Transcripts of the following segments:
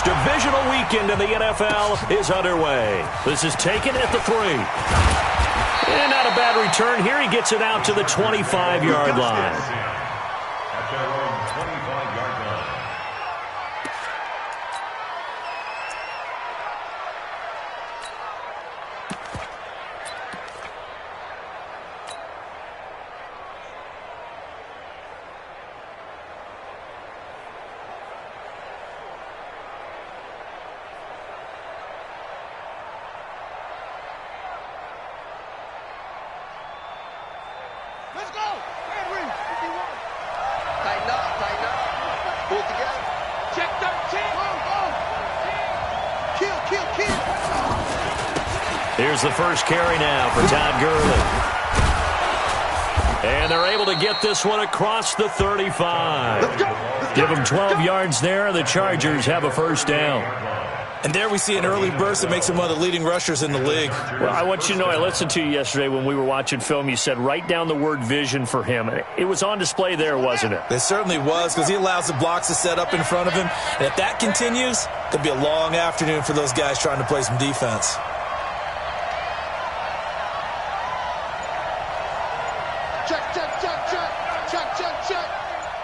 Divisional weekend in the NFL is underway. This is taken at the 3. And not a bad return here. He gets it out to the 25-yard line. Let's go! Henry, 51. Tighten up. Pull together. Check 13. Kill. Here's the first carry now for Todd Gurley. And they're able to get this one across the 35. Let's go. Give them 12 yards there. The Chargers have a first down. And there we see an early burst that makes him one of the leading rushers in the league. Well, I want you to know, I listened to you yesterday when we were watching film. You said write down the word vision for him. It was on display there, wasn't it? It certainly was, because he allows the blocks to set up in front of him. And if that continues, it'll be a long afternoon for those guys trying to play some defense. Check.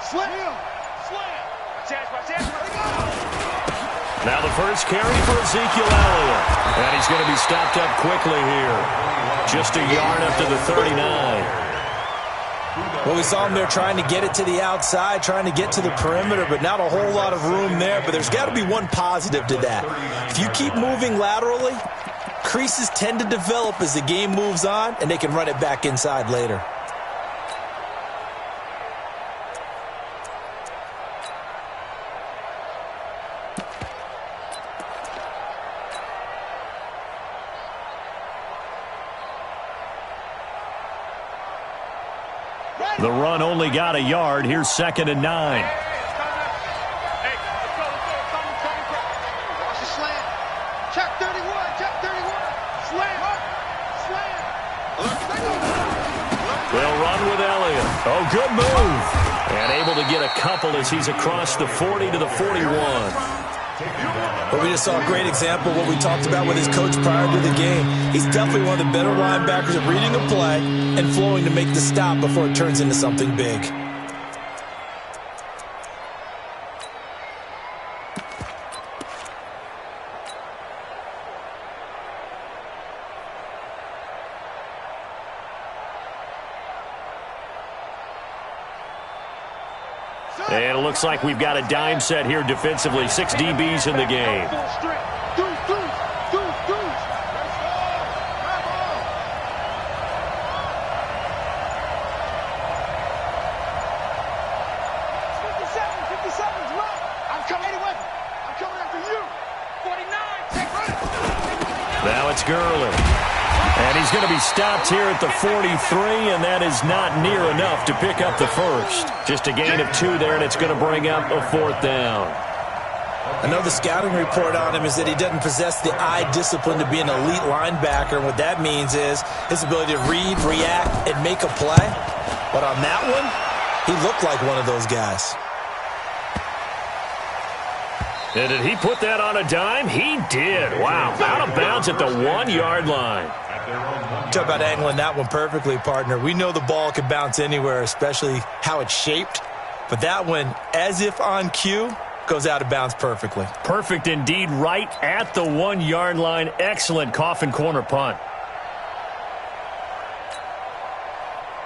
Slam. Now the first carry for Ezekiel Elliott. And he's going to be stopped up quickly here. Just a yard up to the 39. Well, we saw him there trying to get it to the outside, trying to get to the perimeter, but not a whole lot of room there. But there's got to be one positive to that. If you keep moving laterally, creases tend to develop as the game moves on, and they can run it back inside later. The run only got a yard. Here's 2nd and 9. Watch the slam. Check 31. Slam. They'll run with Elliott. Oh, good move. And able to get a couple as he's across the 40 to the 41. But we just saw a great example of what we talked about with his coach prior to the game. He's definitely one of the better linebackers at reading a play and flowing to make the stop before it turns into something big. And it looks like we've got a dime set here defensively. 6 DBs in the game. Now it's Gurley. And he's going to be stopped here at the 43, and that is not near enough to pick up the first. Just a gain of 2 there, and it's going to bring up a 4th down. Another scouting report on him is that he doesn't possess the eye discipline to be an elite linebacker. And what that means is his ability to read, react, and make a play. But on that one, he looked like one of those guys. And did he put that on a dime? He did. Wow. Out of bounds at the 1-yard line. Talk about angling that one perfectly, partner. We know the ball can bounce anywhere, especially how it's shaped. But that one, as if on cue, goes out of bounds perfectly. Perfect indeed, right at the 1-yard line. Excellent coffin corner punt.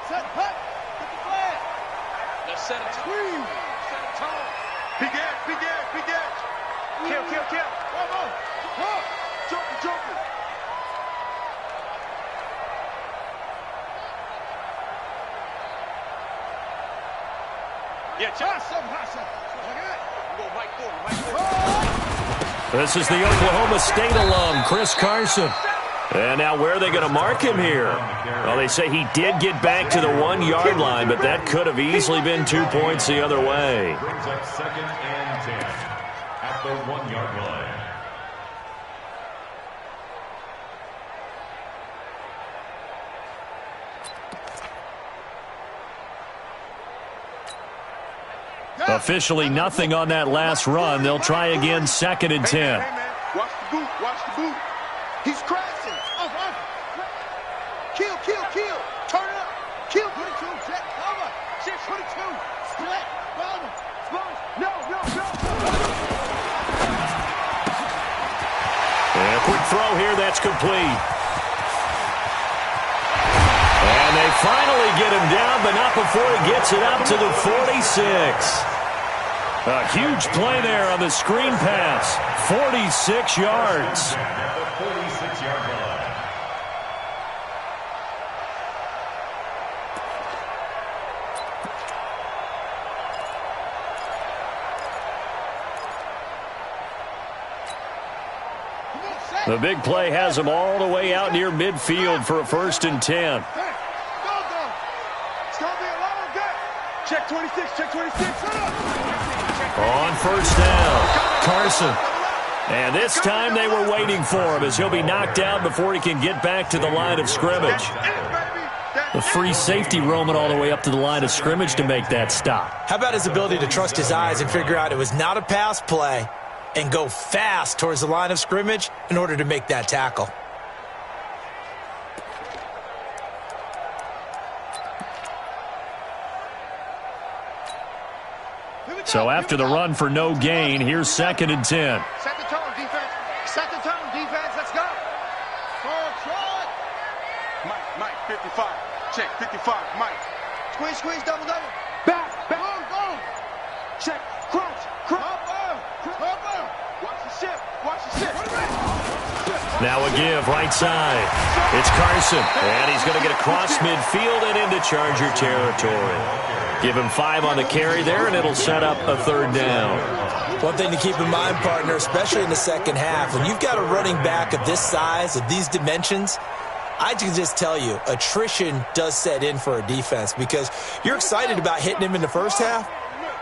Set, hut, get the flag. Let's set a tone. Set a tone. Big edge. Kill. Whoa. Joker. Yeah, This is the Oklahoma State alum, Chris Carson. And now where are they going to mark him here? Well, they say he did get back to the 1-yard line, but that could have easily been 2 points the other way. Brings up 2nd and 10 at the 1-yard line. Officially nothing on that last run. They'll try again, 2nd and 10. Hey, man. Watch the boot. Watch the boot. He's crashing. Kill. Turn it up. Kill. 22. Check. Cover. 622. Split. No. And a quick throw here. That's complete. And they finally get him down, but not before he gets it up to the 46. A huge play there on the screen pass. 46 yards. At the 46-yard line. The big play has him all the way out near midfield for a 1st and 10. Go. It's going to be a long day. Check 26. On 1st down, Carson. And this time they were waiting for him as he'll be knocked out before he can get back to the line of scrimmage. The free safety roaming all the way up to the line of scrimmage to make that stop. How about his ability to trust his eyes and figure out it was not a pass play and go fast towards the line of scrimmage in order to make that tackle? So after the run for no gain, here's 2nd and 10. Set the tone, defense. Let's go. Mike, 55. Check, 55. Mike. Squeeze, double. Back. Boom. Check, crunch. Watch the ship. Now a give, right side. It's Carson, and he's going to get across midfield and into Charger territory. Give him 5 on the carry there, and it'll set up a 3rd down. One thing to keep in mind, partner, especially in the second half, when you've got a running back of this size, of these dimensions, I can just tell you, attrition does set in for a defense because you're excited about hitting him in the first half.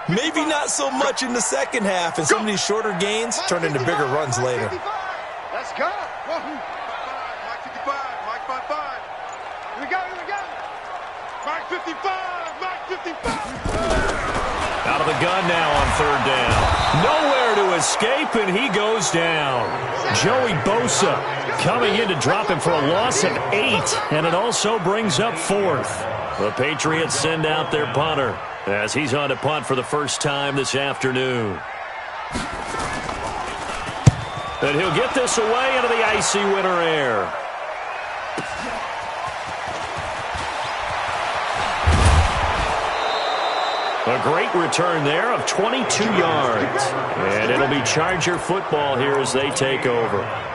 Maybe not so much in the second half, and some of these shorter gains turn into bigger runs later. Let's go. Mike 55. Mike 55. Here we go. Mike 55. Out of the gun now on 3rd down. Nowhere to escape, and he goes down. Joey Bosa coming in to drop him for a loss of 8, and it also brings up 4th. The Patriots send out their punter as he's on to punt for the first time this afternoon. And he'll get this away into the icy winter air. A great return there of 22 yards. And it'll be Charger football here as they take over.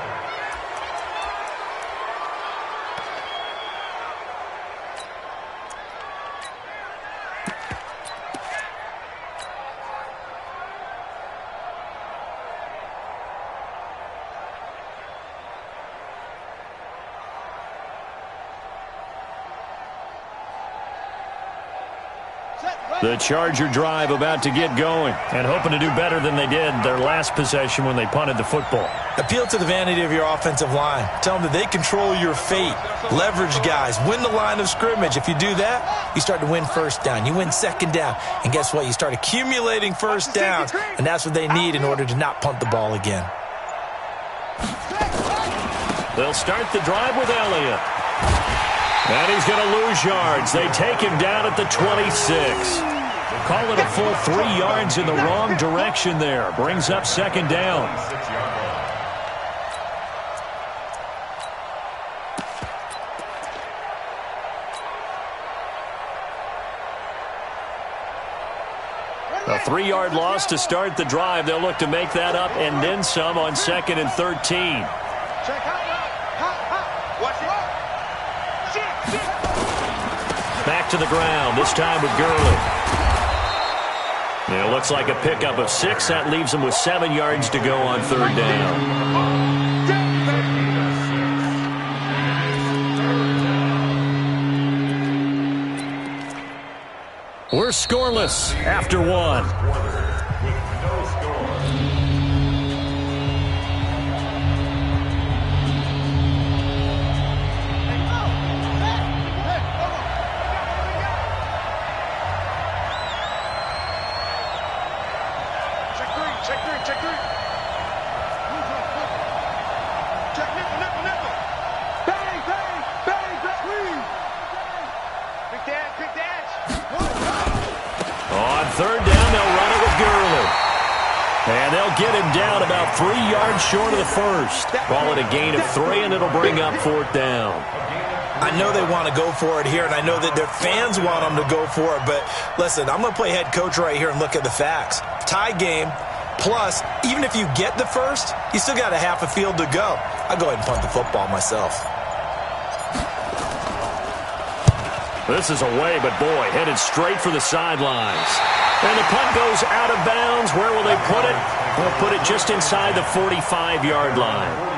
The Charger drive about to get going and hoping to do better than they did their last possession when they punted the football. Appeal to the vanity of your offensive line. Tell them that they control your fate. Leverage guys. Win the line of scrimmage. If you do that, you start to win 1st down. You win 2nd down. And guess what? You start accumulating 1st downs. And that's what they need in order to not punt the ball again. They'll start the drive with Elliott. And he's going to lose yards. They take him down at the 26. Call it a full 3 yards in the wrong direction there. Brings up 2nd down. A 3-yard loss to start the drive. They'll look to make that up and then some on 2nd and 13. Back to the ground, this time with Gurley. And it looks like a pickup of 6. That leaves them with 7 yards to go on 3rd down. We're scoreless after 1. And they'll get him down about 3 yards short of the first. Call it a gain of 3, and it'll bring up 4th down. I know they want to go for it here, and I know that their fans want them to go for it, but listen, I'm going to play head coach right here and look at the facts. Tie game, plus, even if you get the first, you still got a half a field to go. I'll go ahead and punt the football myself. This is away, but boy, headed straight for the sidelines. And the punt goes out of bounds. Where will they put it? They'll put it just inside the 45-yard line.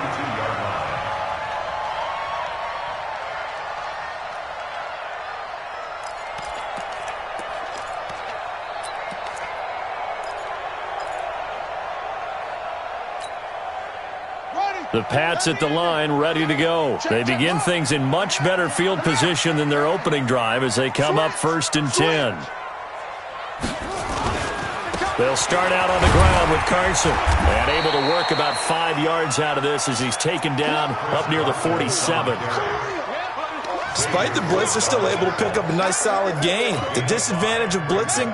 The Pats at the line, ready to go. They begin things in much better field position than their opening drive as they come up 1st and 10. They'll start out on the ground with Carson. And able to work about 5 yards out of this as he's taken down up near the 47. Despite the blitz, they're still able to pick up a nice solid gain. The disadvantage of blitzing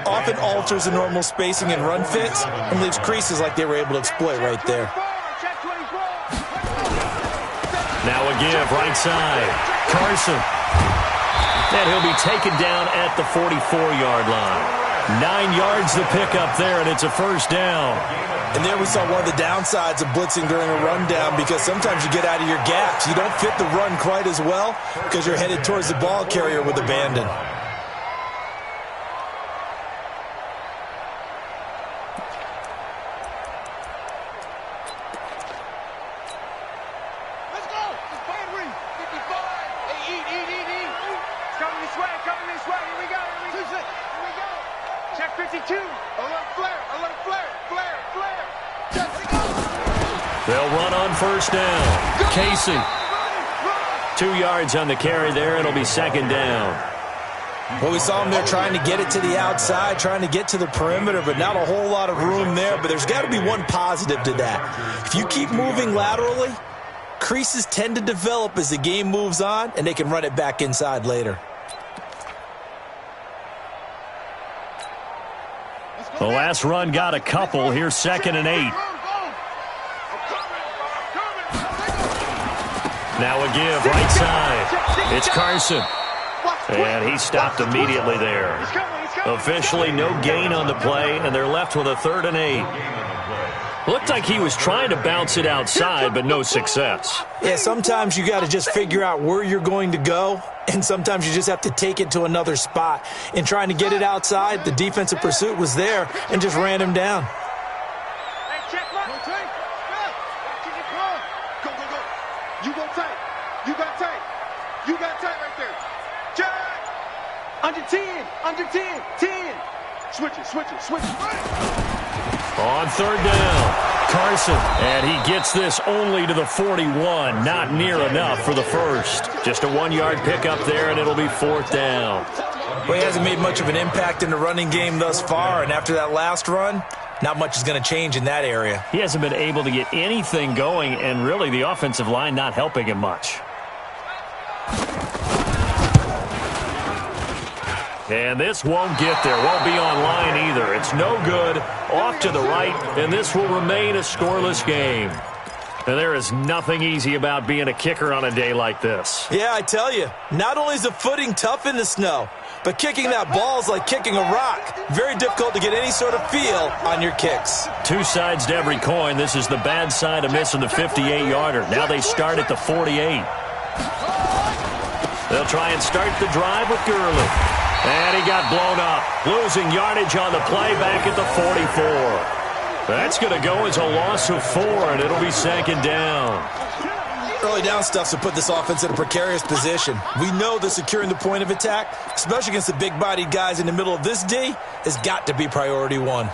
often alters the normal spacing and run fits and leaves creases like they were able to exploit right there. Now a give, right side. Carson. And he'll be taken down at the 44-yard line. 9 yards to pick up there, and it's a 1st down. And there we saw one of the downsides of blitzing during a rundown, because sometimes you get out of your gaps. You don't fit the run quite as well because you're headed towards the ball carrier with abandon. They'll run on 1st down. Casey. 2 yards on the carry there. It'll be 2nd down. Well, we saw them there trying to get it to the outside, trying to get to the perimeter, but not a whole lot of room there. But there's got to be one positive to that. If you keep moving laterally, creases tend to develop as the game moves on, and they can run it back inside later. The last run got a couple. Here's 2nd and 8. Now a give, right side. It's Carson. And he stopped immediately there. Officially no gain on the play, and they're left with a 3rd and 8. Looked like he was trying to bounce it outside, but no success. Yeah, sometimes you got to just figure out where you're going to go, and sometimes you just have to take it to another spot. In trying to get it outside, the defensive pursuit was there and just ran him down. Under 10. Switch it. On 3rd down, Carson. And he gets this only to the 41. Not near enough for the first. Just a 1-yard pickup there, and it'll be 4th down. Well, he hasn't made much of an impact in the running game thus far, and after that last run, not much is going to change in that area. He hasn't been able to get anything going, and really the offensive line not helping him much. And this won't get there. Won't be on line either. It's no good. Off to the right, and this will remain a scoreless game. And there is nothing easy about being a kicker on a day like this. Yeah, I tell you, not only is the footing tough in the snow, but kicking that ball is like kicking a rock. Very difficult to get any sort of feel on your kicks. 2 sides to every coin. This is the bad side of missing the 58-yarder. Now they start at the 48. They'll try and start the drive with Gurley. And he got blown up, losing yardage on the play back at the 44. That's going to go as a loss of 4, and it'll be 2nd down. Early down stuff to put this offense in a precarious position. We know that securing the point of attack, especially against the big-bodied guys in the middle of this D, has got to be priority 1.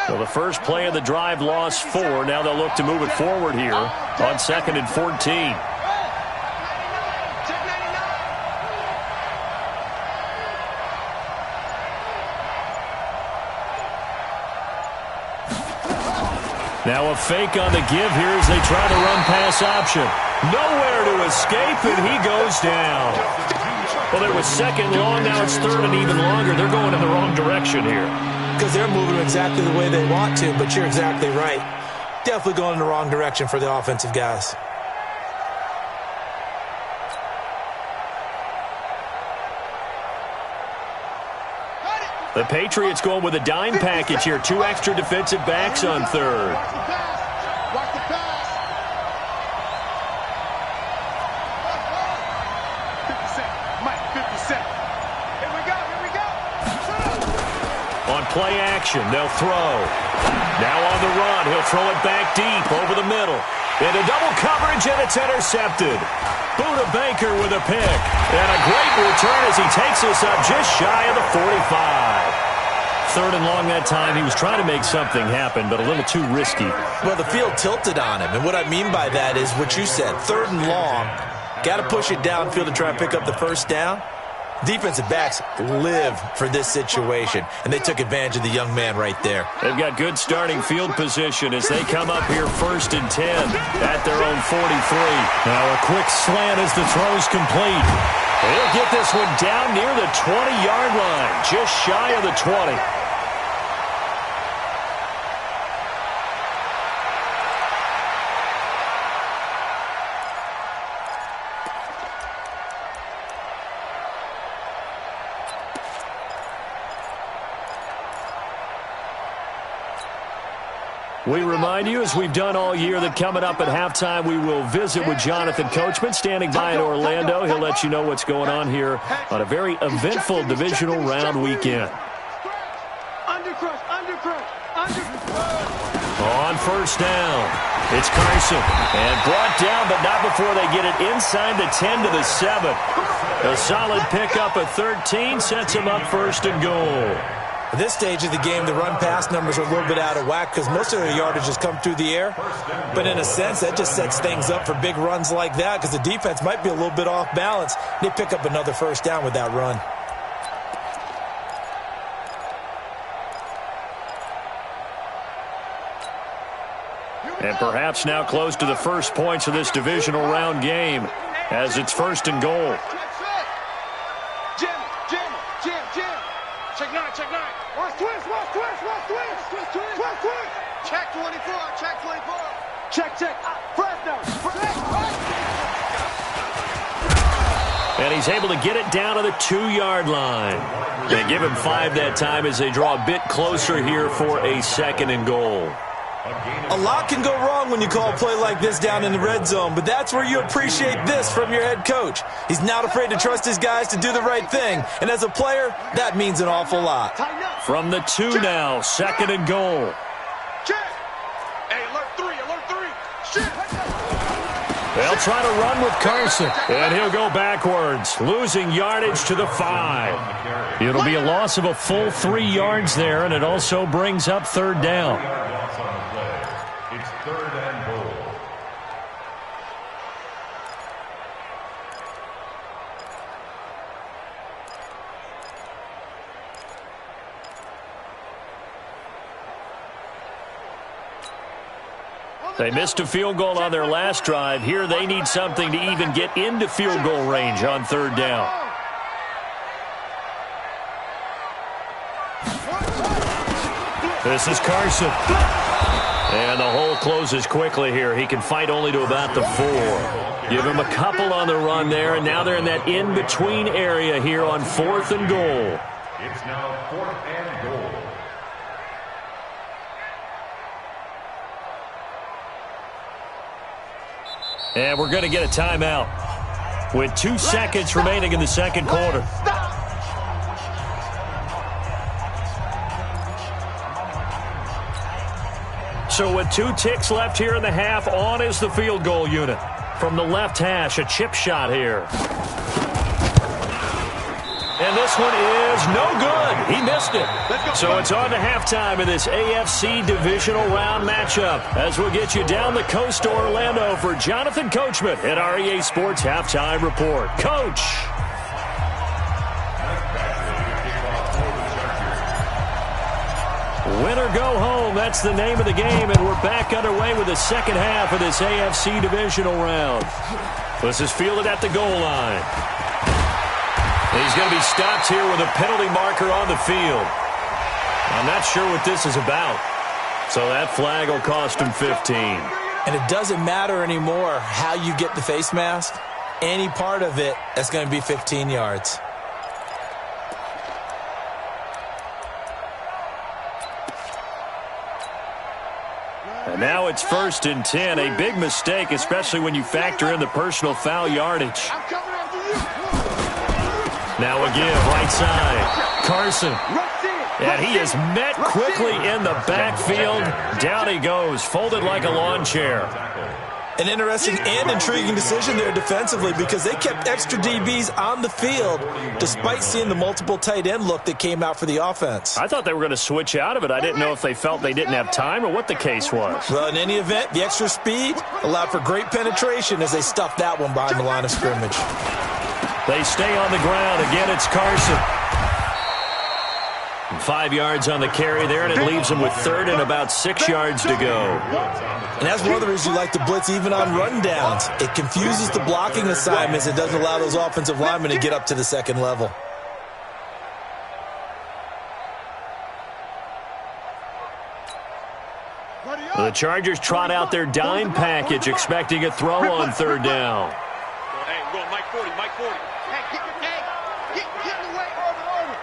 So the first play of the drive lost 4. Now they'll look to move it forward here on 2nd and 14. Now a fake on the give here as they try to run pass option. Nowhere to escape, and he goes down. Well, there was second long. Now it's third and even longer. They're going in the wrong direction here. Because they're moving exactly the way they want to, but you're exactly right. Definitely going in the wrong direction for the offensive guys. The Patriots going with a dime package here. 2 extra defensive backs on third. Watch the pass. 50 Cent. Mike, 50 Cent. Here we go, here we go. On play action, they'll throw. Now on the run, he'll throw it back deep over the middle. Into double coverage, and it's intercepted. Buda Baker with a pick. And a great return as he takes us up just shy of the 45. Third and long that time. He was trying to make something happen, but a little too risky. Well, the field tilted on him, and what I mean by that is what you said. Third and long, got to push it downfield to try and pick up the first down. Defensive backs live for this situation, and they took advantage of the young man right there. They've got good starting field position as they come up here 1st and 10 at their own 43. Now a quick slant as the throw's complete. He'll get this one down near the 20-yard line, just shy of the 20. We remind you, as we've done all year, that coming up at halftime, we will visit with Jonathan Coachman, standing by in Orlando. He'll let you know what's going on here on a very eventful divisional round weekend. On first down, it's Carson. And brought down, but not before they get it inside the 10 to the 7. A solid pickup at 13 sets him up 1st and goal. At this stage of the game, the run-pass numbers are a little bit out of whack because most of their yardage has come through the air. But in a sense, that just sets things up for big runs like that because the defense might be a little bit off balance. They pick up another first down with that run. And perhaps now close to the first points of this divisional round game as it's 1st and goal. Check 9, check 9. Watch twist, watch twist, watch twist. Twist. Check 24, check 24. Check. Fresno. And he's able to get it down to the 2-yard line. They give him 5 that time as they draw a bit closer here for a 2nd and goal. A lot can go wrong when you call a play like this down in the red zone, but that's where you appreciate this from your head coach. He's not afraid to trust his guys to do the right thing, and as a player, that means an awful lot. From the 2 now, 2nd and goal. Hey, alert 3. They'll try to run with Carson, and he'll go backwards, losing yardage to the 5. It'll be a loss of a full 3 yards there, and it also brings up 3rd down. It's 3rd and goal. They missed a field goal on their last drive. Here they need something to even get into field goal range on 3rd down. This is Carson. And the hole closes quickly here. He can fight only to about the 4. Give him a couple on the run there, and now they're in that in-between area here on 4th and goal. It's now 4th and goal. And we're going to get a timeout with 2 seconds remaining in the 2nd quarter. So with 2 ticks left here in the half, on is the field goal unit. From the left hash, a chip shot here. And this one is no good. He missed it. So it's on to halftime in this AFC divisional round matchup as we'll get you down the coast to Orlando for Jonathan Coachman at REA Sports Halftime Report. Coach. Win or go home, that's the name of the game, and we're back underway with the second half of this AFC divisional round. This is fielded at the goal line. He's going to be stopped here with a penalty marker on the field. I'm not sure what this is about. So that flag will cost him 15. And it doesn't matter anymore how you get the face mask. Any part of it, that's going to be 15 yards. And now it's 1st and 10. A big mistake, especially when you factor in the personal foul yardage. Now a give, right side. Carson. And he is met quickly in the backfield. Down he goes, folded like a lawn chair. An interesting and intriguing decision there defensively because they kept extra DBs on the field despite seeing the multiple tight end look that came out for the offense. I thought they were going to switch out of it. I didn't know if they felt they didn't have time or what the case was. Well, in any event, the extra speed allowed for great penetration as they stuffed that one behind the line of scrimmage. They stay on the ground. Again, it's Carson. 5 yards on the carry there, and it leaves them with 3rd and about 6 yards to go. And that's one of the reasons you like to blitz even on rundowns. It confuses the blocking assignments. It doesn't allow those offensive linemen to get up to the second level. The Chargers trot out their dime package, expecting a throw on 3rd down. Hey, go Mike 40, Mike 40. Hey, get in the way, over.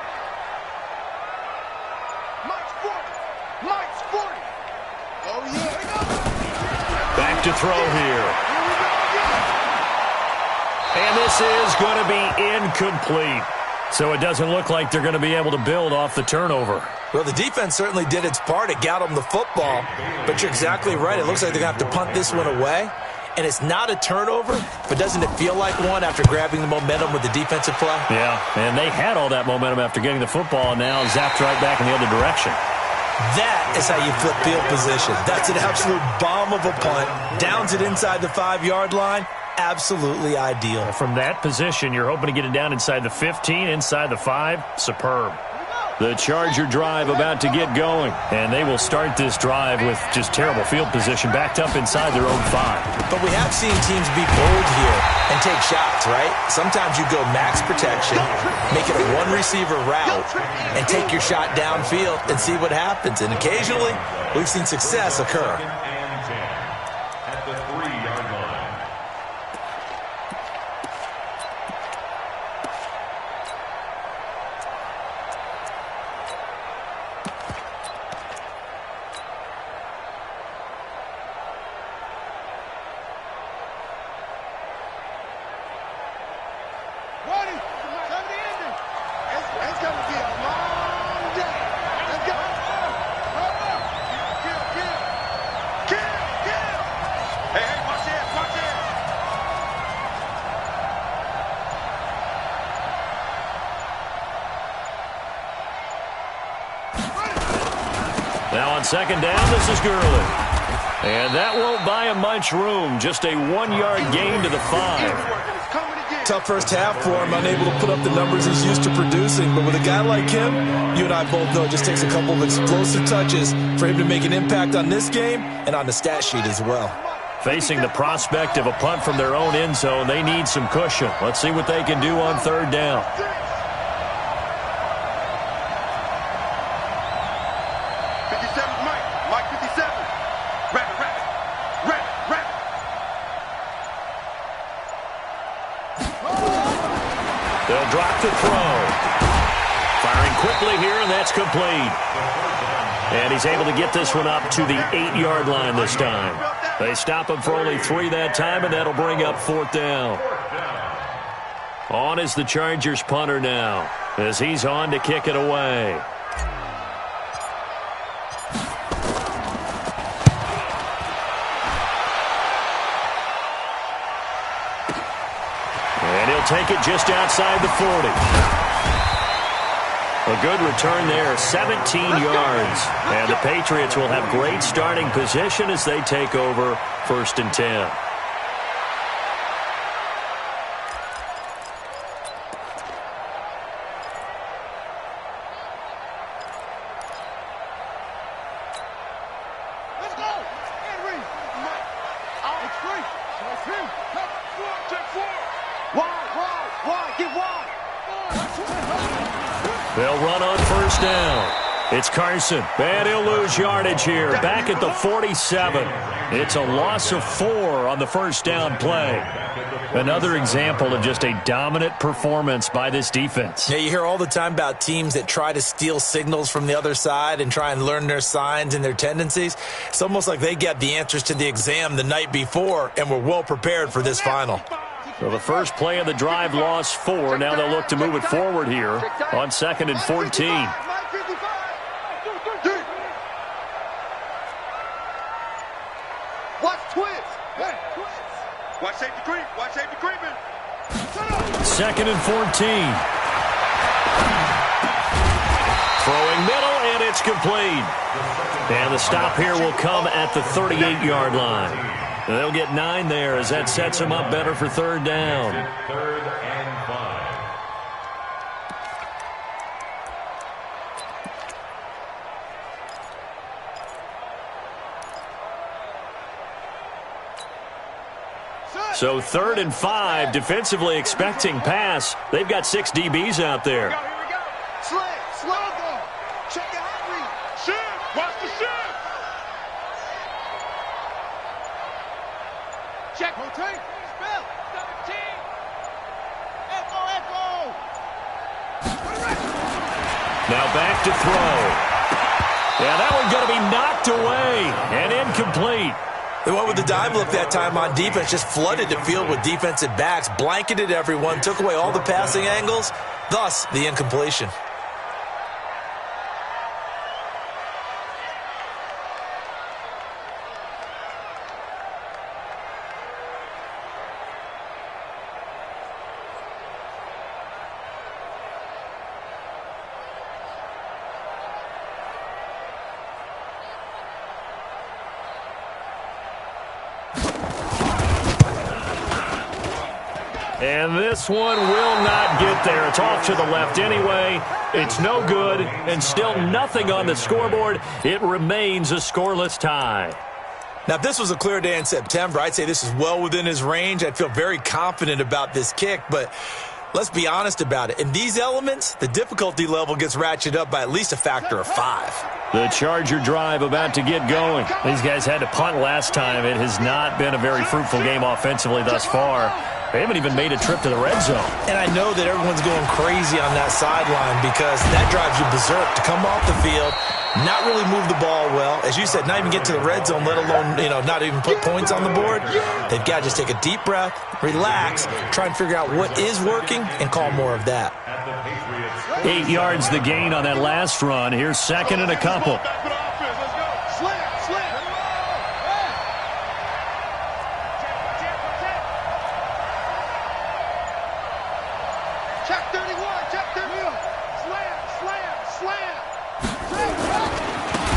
Mike's 40. Oh, yeah. Back to throw here. And this is going to be incomplete. So it doesn't look like they're going to be able to build off the turnover. Well, the defense certainly did its part. It got them the football. But you're exactly right. It looks like they're going to have to punt this one away. And it's not a turnover, but doesn't it feel like one after grabbing the momentum with the defensive play? Yeah, and they had all that momentum after getting the football, and now zapped right back in the other direction. That is how you flip field position. That's an absolute bomb of a punt. Downs it inside the 5-yard line. Absolutely ideal. From that position, you're hoping to get it down inside the 15, inside the 5. Superb. The Charger drive about to get going, and they will start this drive with just terrible field position backed up inside their own 5. But we have seen teams be bold here and take shots, right? Sometimes you go max protection, make it a one-receiver route, and take your shot downfield and see what happens. And occasionally, we've seen success occur. At the 3-yard line. Now on 2nd down, this is Gurley. And that won't buy him much room. Just a 1-yard gain to the 5. Tough first half for him, unable to put up the numbers he's used to producing. But with a guy like him, you and I both know it just takes a couple of explosive touches for him to make an impact on this game and on the stat sheet as well. Facing the prospect of a punt from their own end zone, they need some cushion. Let's see what they can do on 3rd down. They'll drop the throw. Firing quickly here, and that's complete. And he's able to get this one up to the 8-yard line this time. They stop him for only 3 that time, and that'll bring up 4th down. On is the Chargers punter now, as he's on to kick it away. And he'll take it just outside the 40. A good return there, 17 yards. And the Patriots will have great starting position as they take over 1st and 10. They'll run on first down. It's Carson, and he'll lose yardage here. Back at the 47. It's a loss of 4 on the first down play. Another example of just a dominant performance by this defense. Yeah, you hear all the time about teams that try to steal signals from the other side and try and learn their signs and their tendencies. It's almost like they get the answers to the exam the night before and were well prepared for this final. So the first play of the drive lost 4. Now they'll look to move it forward here on 2nd and 14. Watch safety creep. Watch safety creeping. 2nd and 14. Throwing middle, and it's complete. And the stop here will come at the 38-yard line. They'll get 9 there as that sets them up better for third down. 3rd and 5. So 3rd and 5, defensively expecting pass. They've got 6 DBs out there. Here we go. Slow ball. Check your hot read. Shift. Watch the shift. Check. Rotate. Spell. 17. Echo. Now back to throw. Yeah, that one's going to be knocked away and incomplete. They went with the dive look that time on defense, just flooded the field with defensive backs, blanketed everyone, took away all the passing angles, thus the incompletion. And this one will not get there. It's off to the left anyway. It's no good, and still nothing on the scoreboard. It remains a scoreless tie. Now, if this was a clear day in September, I'd say this is well within his range. I'd feel very confident about this kick, but let's be honest about it. In these elements, the difficulty level gets ratcheted up by at least a factor of 5. The Charger drive about to get going. These guys had to punt last time. It has not been a very fruitful game offensively thus far. They haven't even made a trip to the red zone. And I know that everyone's going crazy on that sideline because that drives you berserk to come off the field, not really move the ball well. As you said, not even get to the red zone, let alone, not even put points on the board. They've got to just take a deep breath, relax, try and figure out what is working, and call more of that. 8 yards the gain on that last run. Here's 2nd and a couple.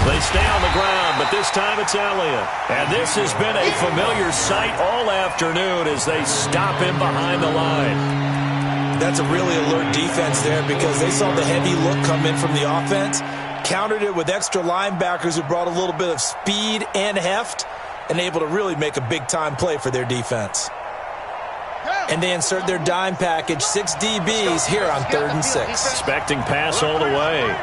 They stay on the ground, but this time it's Elliott. And this has been a familiar sight all afternoon as they stop him behind the line. That's a really alert defense there because they saw the heavy look come in from the offense, countered it with extra linebackers who brought a little bit of speed and heft, and able to really make a big-time play for their defense. And they insert their dime package, 6 DBs here on 3rd and 6. Expecting pass all the way.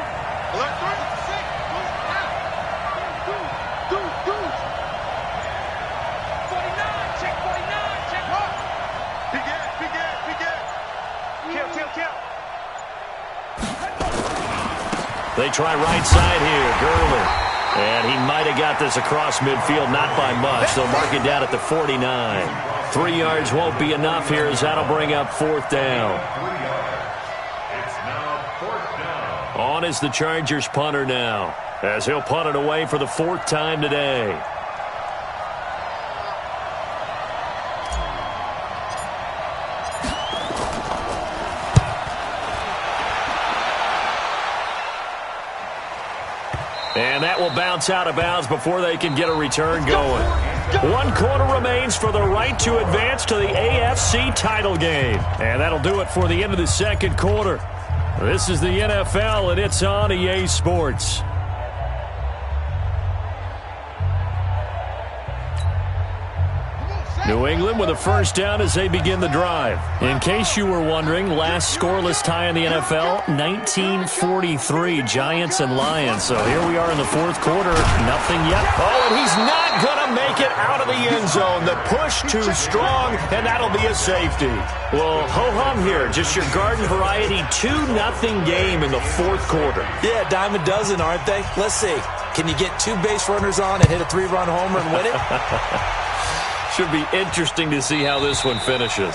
They try right side here, Gurley. And he might have got this across midfield, not by much. They'll mark it down at the 49. 3 yards won't be enough here as that'll bring up 4th down. It's now 4th down. On is the Chargers punter now, as he'll punt it away for the 4th time today. And that will bounce out of bounds before they can get a return going. 1 quarter remains for the right to advance to the AFC title game. And that'll do it for the end of the 2nd quarter. This is the NFL, and it's on EA Sports. Come on, New England with a first down as they begin the drive. In case you were wondering, last scoreless tie in the NFL, 1943, Giants and Lions. So here we are in the fourth quarter, nothing yet. Oh, and he's not going to make it out of the end zone. The push too strong, and that'll be a safety. Well, ho-hum here, just your garden variety 2-0 game in the fourth quarter. Yeah, dime a dozen, aren't they? Let's see. Can you get 2 base runners on and hit a 3-run homer and win it? Should be interesting to see how this one finishes.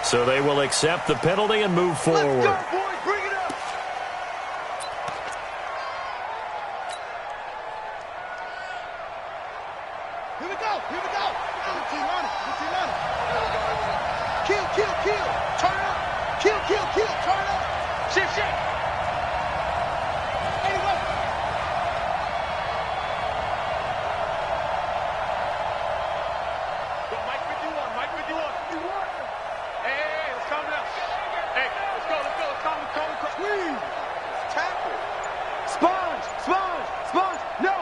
So they will accept the penalty and move forward. Let's go, boys. Bring it up. Here we go. Here we go. Good team on it. Good team on it. Kill, kill, kill. Turn up. Kill, kill, kill. Turn up. Shift, shift. Anyway. Mike 51. Mike 51. Hey, let's calm down. Hey, let's go. Calm. Squeeze. Tackle. Sponge. No.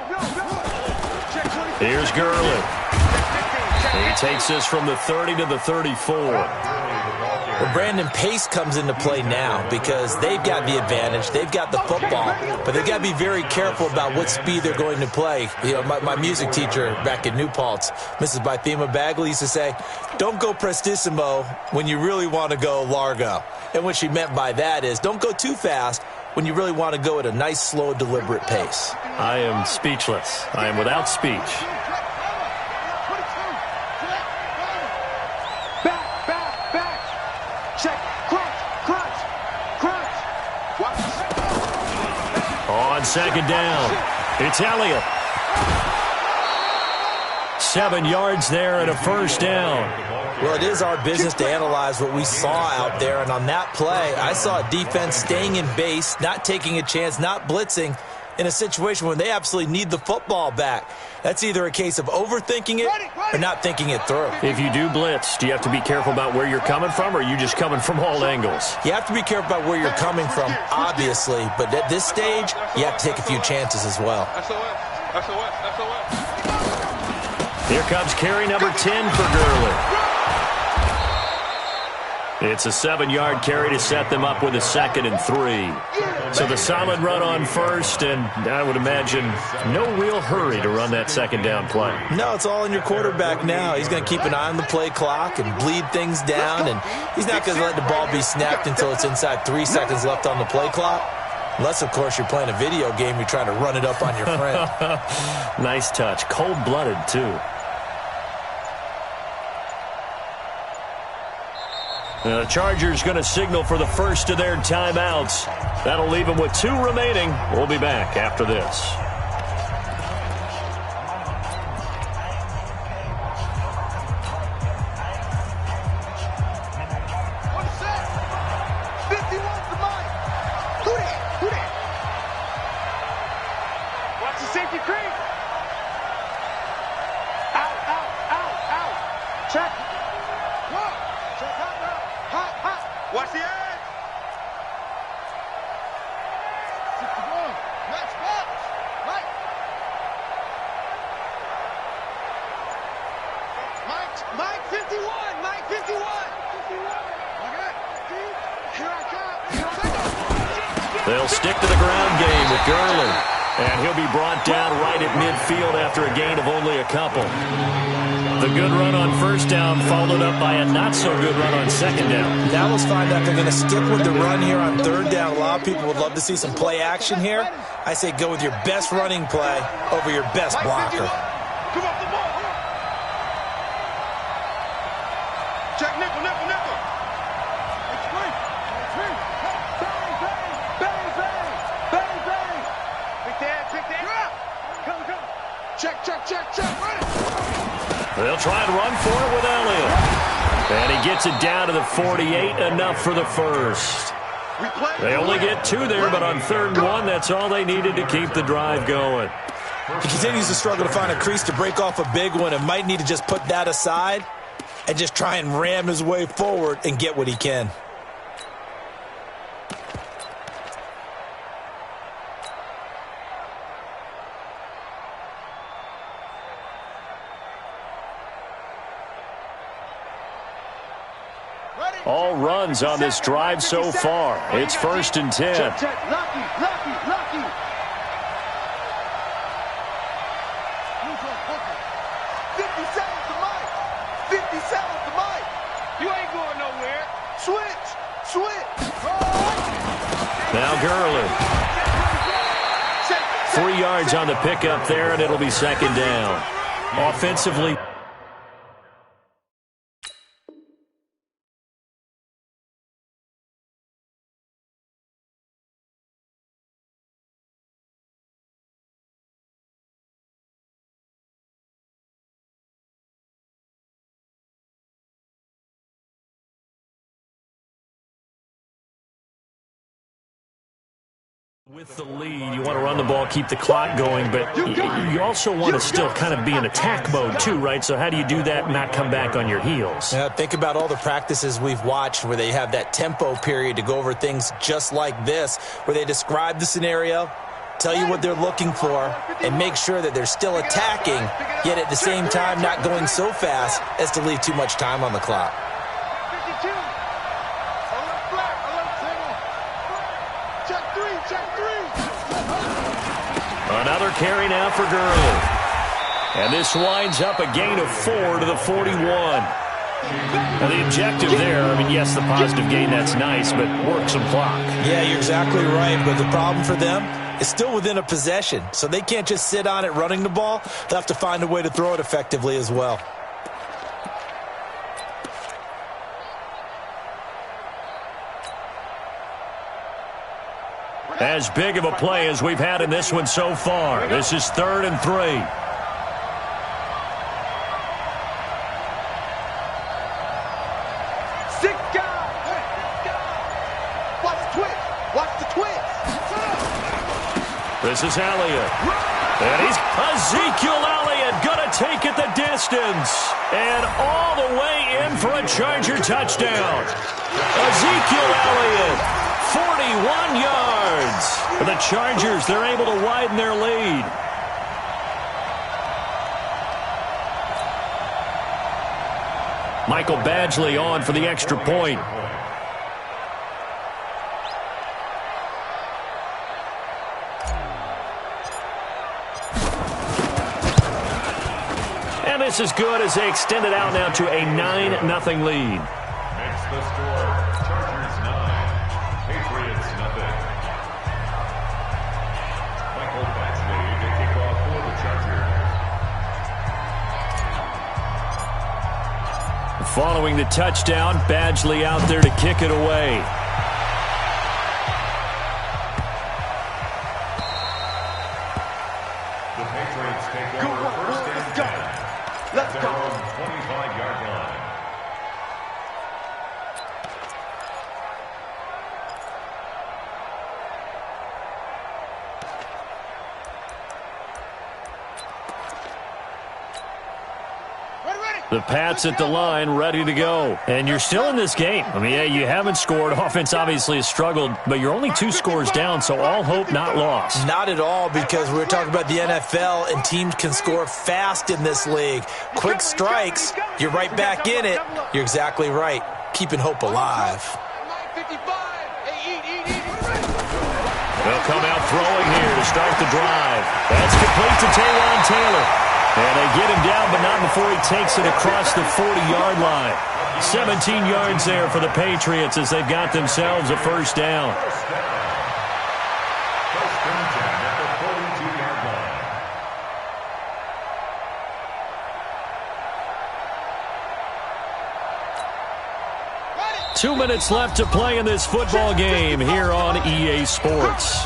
Check 24. Here's Gurley. He takes this from the 30 to the 34. Well, Brandon, pace comes into play now because they've got the advantage. They've got the football, but they've got to be very careful about what speed they're going to play. You know, my music teacher back in New Paltz, Mrs. Bythema Bagley, used to say, don't go prestissimo when you really want to go largo. And what she meant by that is don't go too fast when you really want to go at a nice, slow, deliberate pace. I am speechless. I am without speech. On second down, it's Elliott. 7 yards there and a first down. Well, it is our business to analyze what we saw out there, and on that play, I saw a defense staying in base, not taking a chance, not blitzing, in a situation when they absolutely need the football back. That's either a case of overthinking it or not thinking it through. If you do blitz, do you have to be careful about where you're coming from, or are you just coming from all angles? You have to be careful about where you're coming from, obviously, but at this stage, you have to take a few chances as well. SOS. Here comes carry number 10 for Gurley. It's a 7-yard carry to set them up with a 2nd and 3. So the solid run on first, and I would imagine no real hurry to run that second down play. No, it's all in your quarterback now. He's going to keep an eye on the play clock and bleed things down, and he's not going to let the ball be snapped until it's inside 3 seconds left on the play clock. Unless, of course, you're playing a video game, you're trying to run it up on your friend. Nice touch. Cold-blooded, too. The Chargers going to signal for the first of their timeouts. That'll leave them with 2 remaining. We'll be back after this. On the set. 51's the Mike. Who that? Watch the safety creep. Out. Check. Whoa. Check hot. Watch the edge. 61. Next box. Mike 51. Mike 51. Okay. Here I come. They'll stick to the ground game with Gurley. And he'll be brought down right at midfield after a gain of only a couple. The good run on first down followed up by a not-so-good run on second down. Now let's find out if they're going to stick with the run here on third down. A lot of people would love to see some play action here. I say go with your best running play over your best blocker. Come off the ball. Check nickel. Bang. Pick that. Come. Check. Run it. They'll try and run for it with Elliott. And he gets it down to the 48, enough for the first. They only get 2 there, but on 3rd and 1, that's all they needed to keep the drive going. He continues to struggle to find a crease to break off a big one and might need to just put that aside and just try and ram his way forward and get what he can. all runs on this drive so far. It's 1st and 10. Check. Lucky. Who's on Booker? 57 to Mike. 57 to Mike. You ain't going nowhere. Switch. Now Gurley. 3 yards on the pickup there, and it'll be 2nd down. Offensively, with the lead, you want to run the ball, keep the clock going, but you also want to still kind of be in attack mode too, right? So how do you do that and not come back on your heels? Yeah, think about all the practices we've watched where they have that tempo period to go over things just like this, where they describe the scenario, tell you what they're looking for, and make sure that they're still attacking, yet at the same time not going so fast as to leave too much time on the clock. Another carry now for Gurley. And this winds up a gain of 4 to the 41. Now the objective there, I mean, yes, the positive gain, that's nice, but work some clock. Yeah, you're exactly right, but the problem for them is still within a possession, so they can't just sit on it running the ball. They'll have to find a way to throw it effectively as well. As big of a play as we've had in this one so far. This is 3rd and 3. Watch the twist. This is Elliott. And he's Ezekiel Elliott going to take it the distance. And all the way in for a Charger touchdown. Ezekiel Elliott. 41 yards. For the Chargers, they're able to widen their lead. Michael Badgley on for the extra point. And this is good as they extend it out now to a 9-0 lead. Makes the score. Chargers 9, Patriots 0. Michael Badgley to kick off for the Chargers. Following the touchdown, Badgley out there to kick it away. The Patriots take over first and 10. Let's Their go. own 25-yard line. The Pats at the line, ready to go. And you're still in this game. I mean, yeah, you haven't scored. Offense obviously has struggled, but you're only 2 scores down, so all hope not lost. Not at all, because we're talking about the NFL, and teams can score fast in this league. Quick strikes, you're right back in it. You're exactly right. Keeping hope alive. They'll come out throwing here to start the drive. That's complete to Taywan Taylor. And they get him down, but not before he takes it across the 40-yard line. 17 yards there for the Patriots as they've got themselves a first down. First and 10 at the 42-yard line. 2 minutes left to play in this football game here on EA Sports.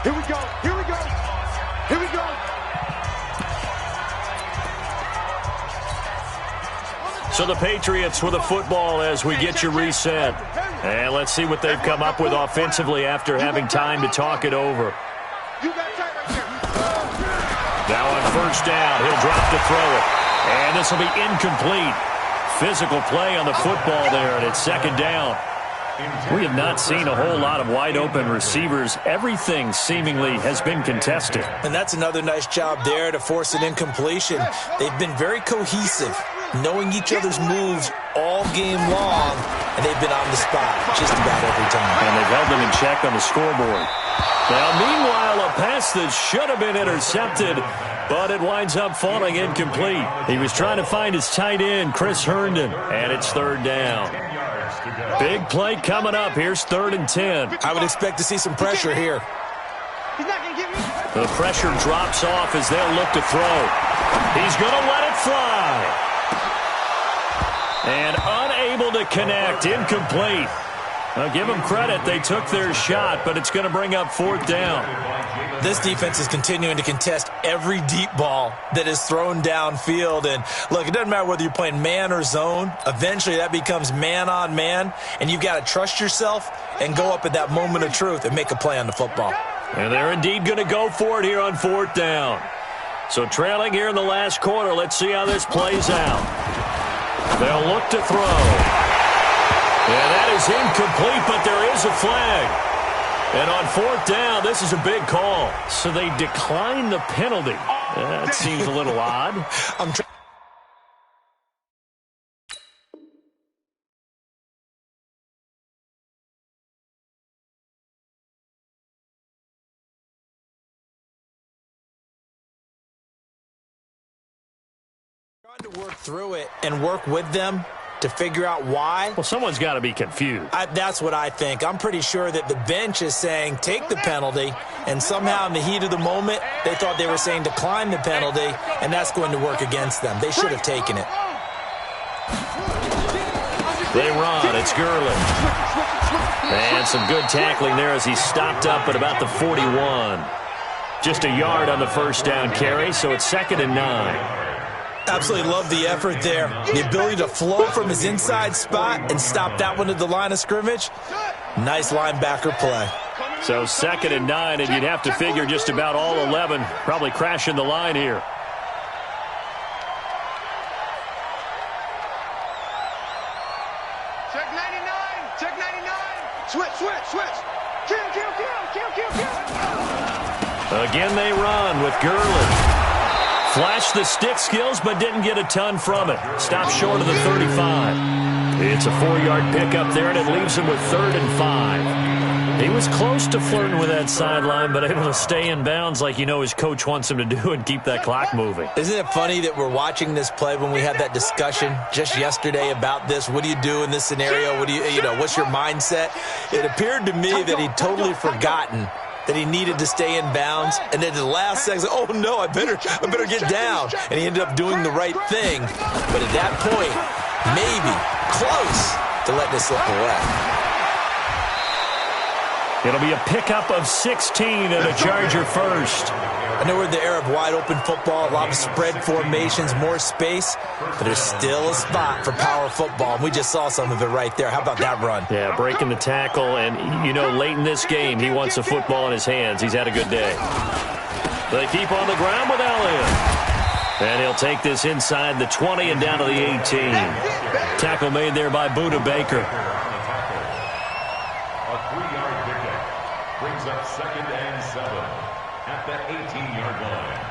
Here we go. Here we go. Here we go. So the Patriots with a football as we get you reset. And let's see what they've come up with offensively after having time to talk it over. Now on first down, he'll drop to throw it. And this will be incomplete. Physical play on the football there, and it's second down. We have not seen a whole lot of wide-open receivers. Everything seemingly has been contested. And that's another nice job there to force an incompletion. They've been very cohesive. knowing each other's moves all game long, and they've been on the spot just about every time. And they've held them in check on the scoreboard. Now, meanwhile, a pass that should have been intercepted, but it winds up falling incomplete. He was trying to find his tight end, Chris Herndon, and it's third down. Big play coming up. Here's 3rd and 10. I would expect to see some pressure here. He's not going to get me. The pressure drops off as they'll look to throw. He's going to let it fly. And unable to connect. Incomplete. Now, give them credit. They took their shot, but it's going to bring up 4th down. This defense is continuing to contest every deep ball that is thrown downfield. And, look, it doesn't matter whether you're playing man or zone. Eventually, that becomes man on man, and you've got to trust yourself and go up at that moment of truth and make a play on the football. And they're indeed going to go for it here on 4th down. So trailing here in the last quarter, let's see how this plays out. They'll look to throw. Yeah, that is incomplete, but there is a flag. And on 4th down, this is a big call. So they decline the penalty. That seems a little odd. Trying to work through it and work with them to figure out why. Well, someone's got to be confused. That's what I think. I'm pretty sure that the bench is saying take the penalty, and somehow in the heat of the moment, they thought they were saying decline the penalty, and that's going to work against them. They should have taken it. They run. It's Gurley. And some good tackling there as he stopped up at about the 41. Just a yard on the first down carry, so it's 2nd and 9. Absolutely love the effort there. The ability to flow from his inside spot and stop that one at the line of scrimmage. Nice linebacker play. So 2nd and 9, and you'd have to figure just about all 11 probably crashing the line here. Check 99. Check 99. Switch. Kill. Again, they run with Gurley. Flashed the stick skills, but didn't get a ton from it. Stopped short of the 35. It's a 4-yard pickup there, and it leaves him with 3rd and 5. He was close to flirting with that sideline, but able to stay in bounds like you know his coach wants him to do and keep that clock moving. Isn't it funny that we're watching this play when we had that discussion just yesterday about this? What do you do in this scenario? What's your mindset? It appeared to me that he'd totally forgotten that he needed to stay in bounds, and then at the last second, oh no, I better get down. And he ended up doing the right thing. But at that point, maybe close to letting it slip away. It'll be a pickup of 16 and a Charger first. I know we're in the era of wide-open football, a lot of spread formations, more space, but there's still a spot for power football, and we just saw some of it right there. How about that run? Yeah, breaking the tackle, and, late in this game, he wants the football in his hands. He's had a good day. They keep on the ground with Elliott. And he'll take this inside the 20 and down to the 18. Tackle made there by Buda Baker. A 3-yard pickup brings up 2nd and 7 at that 18-yard line.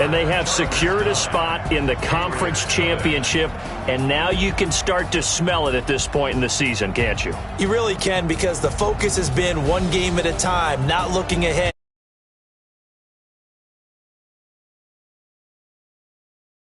And they have secured a spot in the conference championship, and now you can start to smell it at this point in the season, can't you? You really can, because the focus has been one game at a time, not looking ahead.